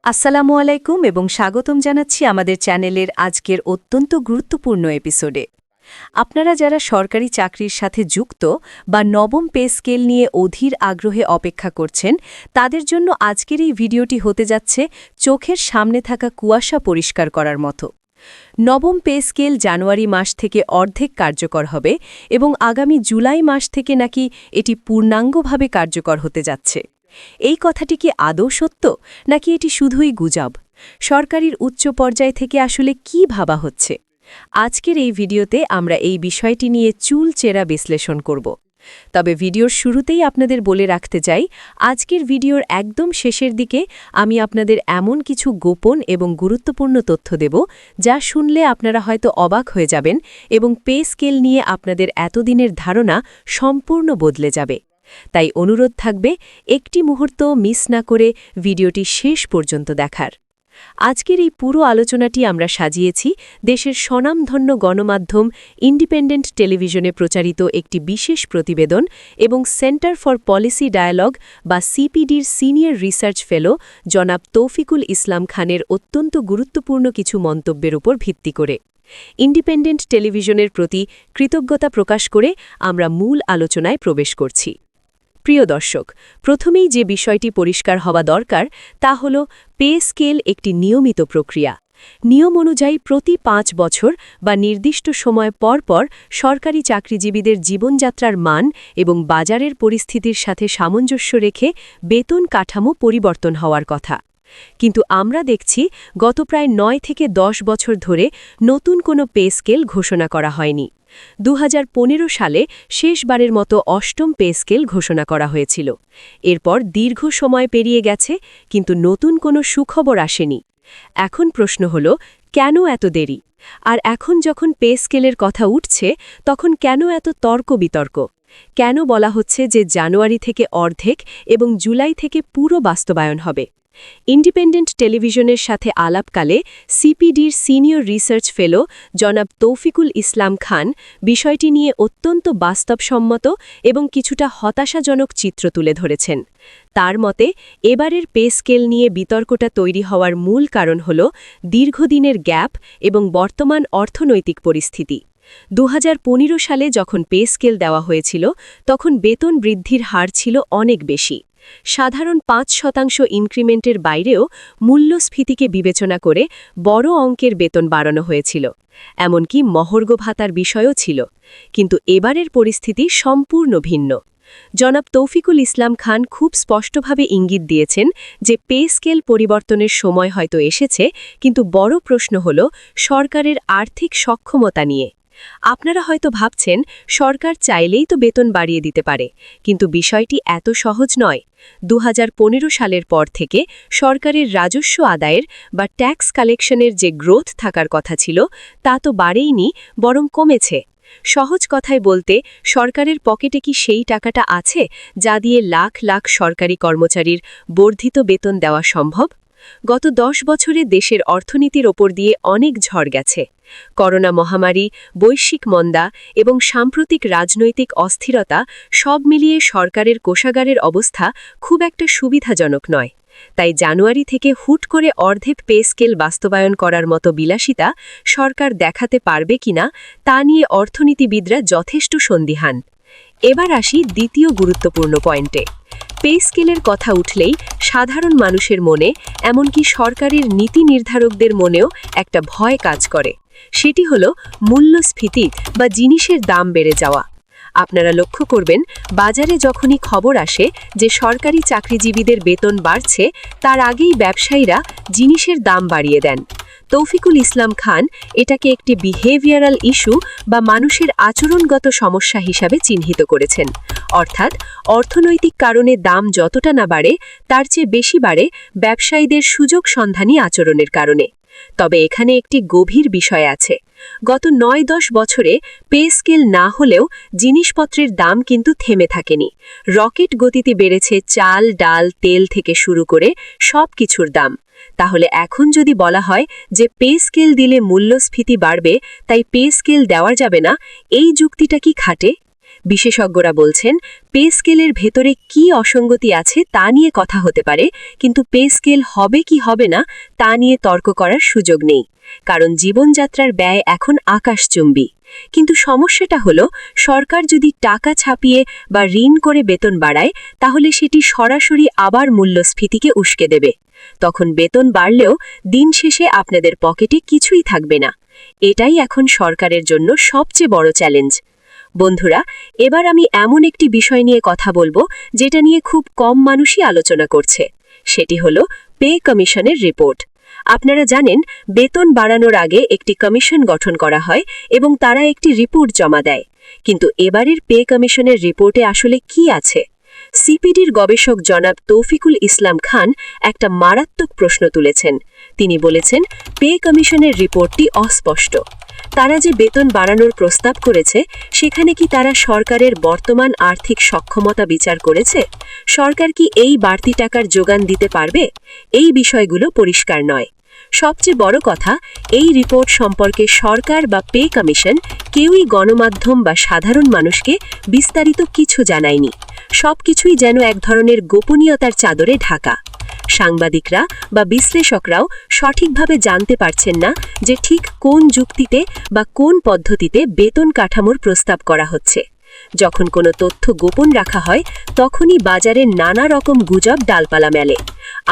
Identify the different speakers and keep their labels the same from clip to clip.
Speaker 1: আসসালামু আলাইকুম এবং স্বাগতম জানাচ্ছি আমাদের চ্যানেলের আজকের অত্যন্ত গুরুত্বপূর্ণ এপিসোডে। আপনারা যারা সরকারি চাকরির সাথে যুক্ত বা নবম পে স্কেল নিয়ে অধীর আগ্রহে অপেক্ষা করছেন, তাদের জন্য আজকের এই ভিডিওটি হতে যাচ্ছে চোখের সামনে থাকা কুয়াশা পরিষ্কার করার মতো। নবম পে স্কেল জানুয়ারি মাস থেকে অর্ধেক কার্যকর হবে এবং আগামী জুলাই মাস থেকে নাকি এটি পূর্ণাঙ্গভাবে কার্যকর হতে যাচ্ছে। এই কথাটি কি আদৌ সত্য, নাকি এটি শুধুই গুজব? সরকারের উচ্চ পর্যায় থেকে আসলে কি ভাবা হচ্ছে? আজকের এই ভিডিওতে আমরা এই বিষয়টি নিয়ে চুলচেরা বিশ্লেষণ করব। তবে ভিডিওর শুরুতেই আপনাদের বলে রাখতে চাই, আজকের ভিডিওর একদম শেষের দিকে আমি আপনাদের এমন কিছু গোপন এবং গুরুত্বপূর্ণ তথ্য দেব, যা শুনলে আপনারা হয়তো অবাক হয়ে যাবেন এবং পে স্কেল নিয়ে আপনাদের এতদিনের ধারণা সম্পূর্ণ বদলে যাবে। তাই অনুরোধ থাকবে একটি মুহূর্ত মিস না করে ভিডিওটি শেষ পর্যন্ত দেখার। আজকের এই পুরো আলোচনাটি আমরা সাজিয়েছি দেশের স্বনামধন্য গণমাধ্যম ইন্ডিপেন্ডেন্ট টেলিভিশনে প্রচারিত একটি বিশেষ প্রতিবেদন এবং সেন্টার ফর পলিসি ডায়ালগ বা সিপিডির সিনিয়র রিসার্চ ফেলো জনাব তৌফিকুল ইসলাম খানের অত্যন্ত গুরুত্বপূর্ণ কিছু মন্তব্যের উপর ভিত্তি করে। ইন্ডিপেন্ডেন্ট টেলিভিশনের প্রতি কৃতজ্ঞতা প্রকাশ করে আমরা মূল আলোচনায় প্রবেশ করছি। প্রিয় দর্শক, প্রথমেই যে বিষয়টি পরিষ্কার হওয়া দরকার তা হল পে স্কেল একটি নিয়মিত প্রক্রিয়া। নিয়ম অনুযায়ী প্রতি ৫ বছর বা নির্দিষ্ট সময় পর পর সরকারি চাকরিজীবীদের জীবনযাত্রার মান এবং বাজারের পরিস্থিতির সাথে সামঞ্জস্য রেখে বেতন কাঠামো পরিবর্তন হওয়ার কথা। কিন্তু আমরা দেখছি গত প্রায় ৯ থেকে ১০ বছর ধরে নতুন কোনো পে স্কেল ঘোষণা করা হয়নি। ২০১৫ সালে শেষবারের মতো অষ্টম পে স্কেল ঘোষণা করা হয়েছিল। এরপর দীর্ঘ সময় পেরিয়ে গেছে, কিন্তু নতুন কোনো সুখবর আসেনি। এখন প্রশ্ন হল, কেন এত দেরি? আর এখন যখন পে স্কেলের কথা উঠছে, তখন কেন এত তর্ক বিতর্ক? কেন বলা হচ্ছে যে জানুয়ারি থেকে অর্ধেক এবং জুলাই থেকে পুরো বাস্তবায়ন হবে? ইন্ডিপেন্ডেন্ট টেলিভিশনের সাথে আলাপকালে সিপিডির সিনিয়র রিসার্চ ফেলো জনাব তৌফিকুল ইসলাম খান বিষয়টি নিয়ে অত্যন্ত বাস্তবসম্মত এবং কিছুটা হতাশাজনক চিত্র তুলে ধরেছেন। তার মতে, এবারের পে স্কেল নিয়ে বিতর্কটা তৈরি হওয়ার মূল কারণ হল দীর্ঘদিনের গ্যাপ এবং বর্তমান অর্থনৈতিক পরিস্থিতি। ২০১৫ সালে যখন পে স্কেল দেওয়া হয়েছিল, তখন বেতন বৃদ্ধির হার ছিল অনেক বেশি। সাধারণ ৫% ইনক্রিমেন্টের বাইরেও মূল্যস্ফীতিকে বিবেচনা করে বড় অঙ্কের বেতন বাড়ানো হয়েছিল। এমনকি মহর্ঘ ভাতার বিষয়ও ছিল। কিন্তু এবারের পরিস্থিতি সম্পূর্ণ ভিন্ন। জনাব তৌফিকুল ইসলাম খান খুব স্পষ্টভাবে ইঙ্গিত দিয়েছেন যে পে স্কেল পরিবর্তনের সময় হয়তো এসেছে, কিন্তু বড় প্রশ্ন হল সরকারের আর্থিক সক্ষমতা নিয়ে। আপনারা হয়তো ভাবছেন সরকার চাইলেই তো বেতন বাড়িয়ে দিতে পারে, কিন্তু বিষয়টি এত সহজ নয়। ২০১৫ সালের পর থেকে সরকারের রাজস্ব আদায়ের বা ট্যাক্স কালেকশনের যে গ্রোথ থাকার কথা ছিল, তা তো বাড়েইনি, বরং কমেছে। সহজ কথায় বলতে, সরকারের পকেটে কি সেই টাকাটা আছে যা দিয়ে লাখ লাখ সরকারি কর্মচারীর বর্ধিত বেতন দেওয়া সম্ভব? গত ১০ বছরে দেশের অর্থনীতির ওপর দিয়ে অনেক ঝড় গেছে। করোনা মহামারী, বৈশ্বিক মন্দা এবং সাম্প্রতিক রাজনৈতিক অস্থিরতা সব মিলিয়ে সরকারের কোষাগারের অবস্থা খুব একটা সুবিধাজনক নয়। তাই জানুয়ারি থেকে হুট করে অর্ধেক পে স্কেল বাস্তবায়ন করার মতো বিলাসিতা সরকার দেখাতে পারবে কিনা তা নিয়ে অর্থনীতিবিদরা যথেষ্ট সন্দিহান। এবার আসি দ্বিতীয় গুরুত্বপূর্ণ পয়েন্টে। পে স্কেলের কথা উঠলেই সাধারণ মানুষের মনে, এমনকি সরকারের নীতি নির্ধারকদের মনেও একটা ভয় কাজ করে। সেটি হল মূল্যস্ফীতি বা জিনিসের দাম বেড়ে যাওয়া। আপনারা লক্ষ্য করবেন, বাজারে যখনই খবর আসে যে সরকারি চাকরিজীবীদের বেতন বাড়ছে, তার আগেই ব্যবসায়ীরা জিনিসের দাম বাড়িয়ে দেন। তৌফিকুল ইসলাম খান এটাকে একটি বিহেভিয়ারাল ইস্যু বা মানুষের আচরণগত সমস্যা হিসাবে চিহ্নিত করেছেন। অর্থাৎ অর্থনৈতিক কারণে দাম যতটা না বাড়ে, তার চেয়ে বেশি বাড়ে ব্যবসায়ীদের সুযোগ সন্ধানী আচরণের কারণে। তবে এখানে একটি গভীর বিষয় আছে। গত ৯-১০ বছরে পে স্কেল না হলেও জিনিসপত্রের দাম কিন্তু থেমে থাকেনি। রকেট গতিতে বেড়েছে চাল, ডাল, তেল থেকে শুরু করে সব কিছুর দাম। তাহলে এখন যদি বলা হয় যে পে স্কেল দিলে মূল্যস্ফীতি বাড়বে, তাই পে স্কেল দেওয়া যাবে না, এই যুক্তিটা কি খাটে? বিশেষজ্ঞরা বলছেন পে স্কেলের ভেতরে কী অসঙ্গতি আছে তা নিয়ে কথা হতে পারে, কিন্তু পে স্কেল হবে কি হবে না তা নিয়ে তর্ক করার সুযোগ নেই, কারণ জীবনযাত্রার ব্যয় এখন আকাশচুম্বী। কিন্তু সমস্যাটা হলো, সরকার যদি টাকা ছাপিয়ে বা ঋণ করে বেতন বাড়ায়, তাহলে সেটি সরাসরি আবার মূল্যস্ফীতিকে উস্কে দেবে। তখন বেতন বাড়লেও দিন শেষে আপনাদের পকেটে কিছুই থাকবে না। এটাই এখন সরকারের জন্য সবচেয়ে বড় চ্যালেঞ্জ। বন্ধুরা, এবার আমি এমন একটি বিষয় নিয়ে কথা বলবো যেটা নিয়ে খুব কম মানুষই আলোচনা করছে। সেটি হলো পে কমিশনের রিপোর্ট। আপনারা জানেন, বেতন বাড়ানোর আগে একটি কমিশন গঠন করা হয় এবং তারা একটি রিপোর্ট জমা দেয়। কিন্তু এবারের পে কমিশনের রিপোর্টে আসলে কি আছে? সিপিডির গবেষক জনাব তৌফিকুল ইসলাম খান একটা মারাত্মক প্রশ্ন তুলেছেন। তিনি বলেছেন, পে কমিশনের রিপোর্টটি অস্পষ্ট। তারা যে বেতন বাড়ানোর প্রস্তাব করেছে, সেখানে কি তারা সরকারের বর্তমান আর্থিক সক্ষমতা বিচার করেছে? সরকার কি এই বাড়তি টাকার যোগান দিতে পারবে? এই বিষয়গুলো পরিষ্কার নয়। সবচেয়ে বড় কথা, এই রিপোর্ট সম্পর্কে সরকার বা পে কমিশন কেউই গণমাধ্যম বা সাধারণ মানুষকে বিস্তারিত কিছু জানায়নি। সবকিছুই যেন এক ধরনের গোপনীয়তার চাদরে ঢাকা। সাংবাদিকরা বা বিশ্লেষকরাও সঠিকভাবে জানতে পারছেন না যে ঠিক কোন যুক্তিতে বা কোন পদ্ধতিতে বেতন কাঠামোর প্রস্তাব করা হচ্ছে। যখন কোনো তথ্য গোপন রাখা হয়, তখনই বাজারে নানা রকম গুজব ডালপালা মেলে।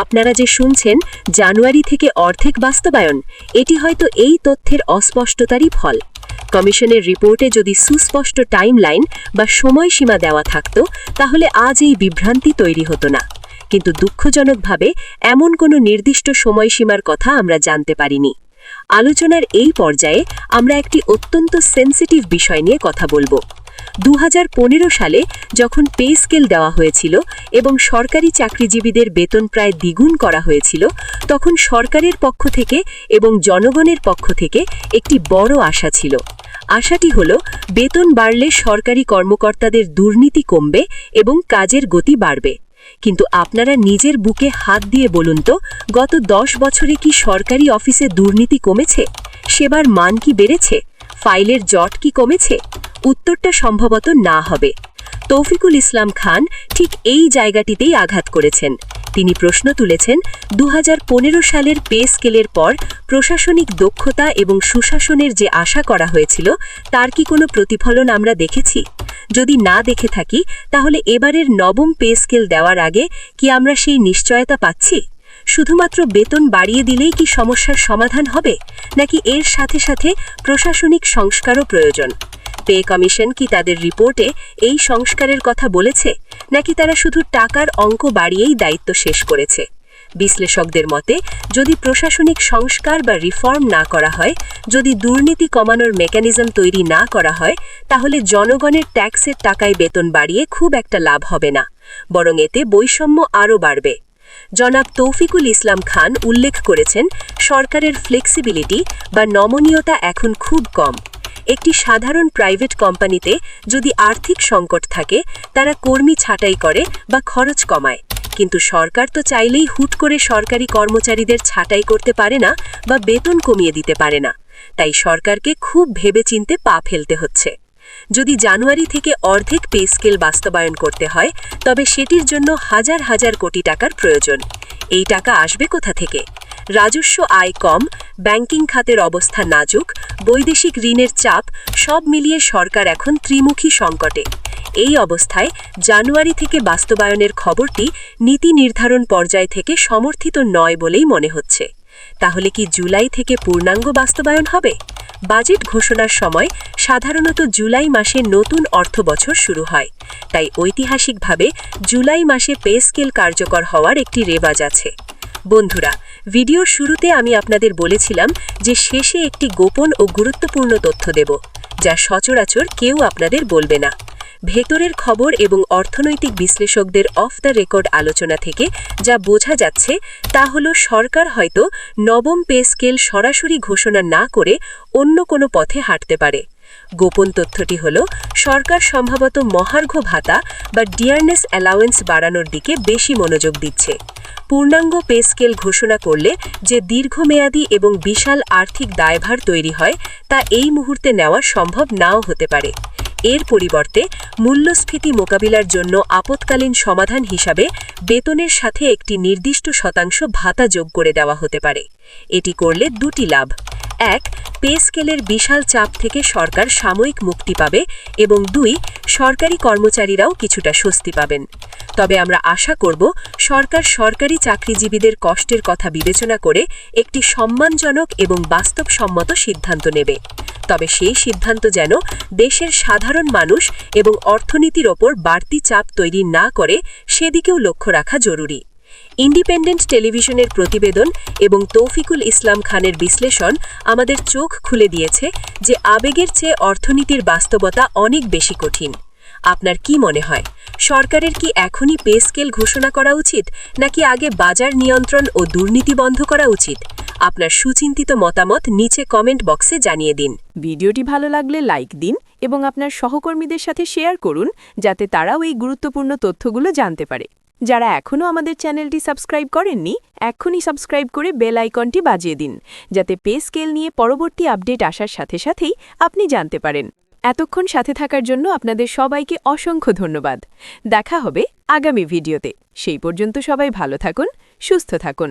Speaker 1: আপনারা যে শুনছেন জানুয়ারি থেকে অর্ধেক বাস্তবায়ন, এটি হয়তো এই তথ্যের অস্পষ্টতারই ফল। কমিশনের রিপোর্টে যদি সুস্পষ্ট টাইমলাইন বা সময়সীমা দেওয়া থাকত, তাহলে আজ এই বিভ্রান্তি তৈরি হতো না। কিন্তু দুঃখজনকভাবে এমন কোনো নির্দিষ্ট সময়সীমার কথা আমরা জানতে পারিনি। আলোচনার এই পর্যায়ে আমরা একটি অত্যন্ত সেন্সিটিভ বিষয় নিয়ে কথা বলবো। 2015 সালে যখন পে স্কেল দেওয়া হয়েছিল এবং সরকারি চাকরিজীবীদের বেতন প্রায় দ্বিগুণ করা হয়েছিল, তখন সরকারের পক্ষ থেকে এবং জনগণের পক্ষ থেকে একটি বড় আশা ছিল। আশাটি হলো, বেতন বাড়লে সরকারি কর্মকর্তাদের দুর্নীতি কমবে এবং কাজের গতি বাড়বে। কিন্তু আপনারা নিজের বুকে হাত দিয়ে বলুন তো, গত 10 বছরে কি সরকারি অফিসে দুর্নীতি কমেছে? সেবার মান কি বেড়েছে? ফাইলের জট কি কমেছে? উত্তরটা সম্ভবত না হবে। তৌফিকুল ইসলাম খান ঠিক এই জায়গাটিতেই আঘাত করেছেন। তিনি প্রশ্ন তুলেছেন, 2015 সালের পে স্কেলের পর প্রশাসনিক দক্ষতা এবং সুশাসনের যে আশা করা হয়েছিল, তার কি কোনো প্রতিফলন আমরা দেখেছি? যদি না দেখে থাকি, তাহলে এবারের নবম পে স্কেল দেওয়ার আগে কি আমরা সেই নিশ্চয়তা পাচ্ছি? শুধুমাত্র বেতন বাড়িয়ে দিলেই কি সমস্যার সমাধান হবে, নাকি এর সাথে সাথে প্রশাসনিক সংস্কারও প্রয়োজন? পে কমিশন কি তাদের রিপোর্টে এই সংস্কারের কথা বলেছে, নাকি তারা শুধু টাকার অঙ্ক বাড়িয়েই দায়িত্ব শেষ করেছে? বিশ্লেষকদের মতে, যদি প্রশাসনিক সংস্কার বা রিফর্ম না করা হয়, যদি দুর্নীতি কমানোর মেকানিজম তৈরি না করা হয়, তাহলে জনগণের ট্যাক্সের টাকায় বেতন বাড়িয়ে খুব একটা লাভ হবে না, বরং এতে বৈষম্য আরও বাড়বে। জনাব তৌফিকুল ইসলাম খান উল্লেখ করেছেন, সরকারের ফ্লেক্সিবিলিটি বা নমনীয়তা এখন খুব কম। একটি সাধারণ প্রাইভেট কোম্পানিতে যদি আর্থিক সংকট থাকে, তারা কর্মী ছাঁটাই করে বা খরচ কমায়। কিন্তু সরকার তো চাইলেই হুট করে সরকারি কর্মচারীদের ছাঁটাই করতে পারে না বা বেতন কমিয়ে দিতে পারে না। তাই সরকারকে খুব ভেবেচিন্তে পা ফেলতে হচ্ছে। যদি জানুয়ারি থেকে অর্ধেক পে স্কেল বাস্তবায়ন করতে হয়, তবে সেটির জন্য হাজার হাজার কোটি টাকার প্রয়োজন। এই টাকা আসবে কোথা থেকে? রাজস্ব আয় কম, ব্যাংকিং খাতের অবস্থা নাজুক, বৈদেশিক ঋণের চাপ, সব মিলিয়ে সরকার এখন ত্রিমুখী সংকটে। এই অবস্থায় জানুয়ারি থেকে বাস্তবায়নের খবরটি নীতি নির্ধারণ পর্যায় থেকে সমর্থিত নয় বলেই মনে হচ্ছে। তাহলে কি জুলাই থেকে পূর্ণাঙ্গ বাস্তবায়ন হবে? বাজেট ঘোষণার সময় সাধারণত জুলাই মাসে নতুন অর্থবছর শুরু হয়, তাই ঐতিহাসিকভাবে জুলাই মাসে পে স্কেল কার্যকর হওয়ার একটি রেওয়াজ আছে। বন্ধুরা, ভিডিওর শুরুতে আমি আপনাদের বলেছিলাম যে শেষে একটি গোপন ও গুরুত্বপূর্ণ তথ্য দেব, যা সচরাচর কেউ আপনাদের বলবে না। ভেতরের খবর এবং অর্থনৈতিক বিশ্লেষকদের অফ দ্য রেকর্ড আলোচনা থেকে যা বোঝা যাচ্ছে, তা হলো সরকার হয়তো নবম পে স্কেল সরাসরি ঘোষণা না করে অন্য কোনো পথে হাঁটতে পারে। গোপন তথ্যটি হল, সরকার সম্ভবত মহার্ঘ ভাতা বা ডিয়ারনেস অ্যালাওয়েন্স বাড়ানোর দিকে বেশি মনোযোগ দিচ্ছে। পূর্ণাঙ্গ পে স্কেল ঘোষণা করলে যে দীর্ঘমেয়াদী এবং বিশাল আর্থিক দায়ভার তৈরি হয়, তা এই মুহূর্তে নেওয়া সম্ভব নাও হতে পারে। এর পরিবর্তে মূল্যস্ফীতি মোকাবিলার জন্য আপৎকালীন সমাধান হিসাবে বেতনের সাথে একটি নির্দিষ্ট শতাংশ ভাতা যোগ করে দেওয়া হতে পারে। এটি করলে দুটি লাভ: এক, পে স্কেলের বিশাল চাপ থেকে সরকার সাময়িক মুক্তি পাবে, এবং দুই, সরকারি কর্মচারীরাও কিছুটা স্বস্তি পাবেন। তবে আমরা আশা করব সরকার সরকারি চাকরিজীবীদের কষ্টের কথা বিবেচনা করে একটি সম্মানজনক এবং বাস্তবসম্মত সিদ্ধান্ত নেবে। তবে সেই সিদ্ধান্ত যেন দেশের সাধারণ মানুষ এবং অর্থনীতির ওপর বাড়তি চাপ তৈরি না করে, সেদিকেও লক্ষ্য রাখা জরুরি। ইন্ডিপেন্ডেন্ট টেলিভিশনের প্রতিবেদন এবং তৌফিকুল ইসলাম খানের বিশ্লেষণ আমাদের চোখ খুলে দিয়েছে যে আবেগের চেয়ে অর্থনীতির বাস্তবতা অনেক বেশি কঠিন। আপনার কি মনে হয়, সরকারের কি এখনই পে স্কেল ঘোষণা করা উচিত, নাকি আগে বাজার নিয়ন্ত্রণ ও দুর্নীতি বন্ধ করা উচিত? আপনার সুচিন্তিত মতামত নিচে কমেন্ট বক্সে জানিয়ে দিন।
Speaker 2: ভিডিওটি ভালো লাগলে লাইক দিন এবং আপনার সহকর্মীদের সাথে শেয়ার করুন, যাতে তারাও এই গুরুত্বপূর্ণ তথ্যগুলো জানতে পারে। যারা এখনও আমাদের চ্যানেলটি সাবস্ক্রাইব করেননি, এখনই সাবস্ক্রাইব করে বেল আইকনটি বাজিয়ে দিন, যাতে পে স্কেল নিয়ে পরবর্তী আপডেট আসার সাথে সাথেই আপনি জানতে পারেন। এতক্ষণ সাথে থাকার জন্য আপনাদের সবাইকে অসংখ্য ধন্যবাদ। দেখা হবে আগামী ভিডিওতে। সেই পর্যন্ত সবাই ভালো থাকুন, সুস্থ থাকুন।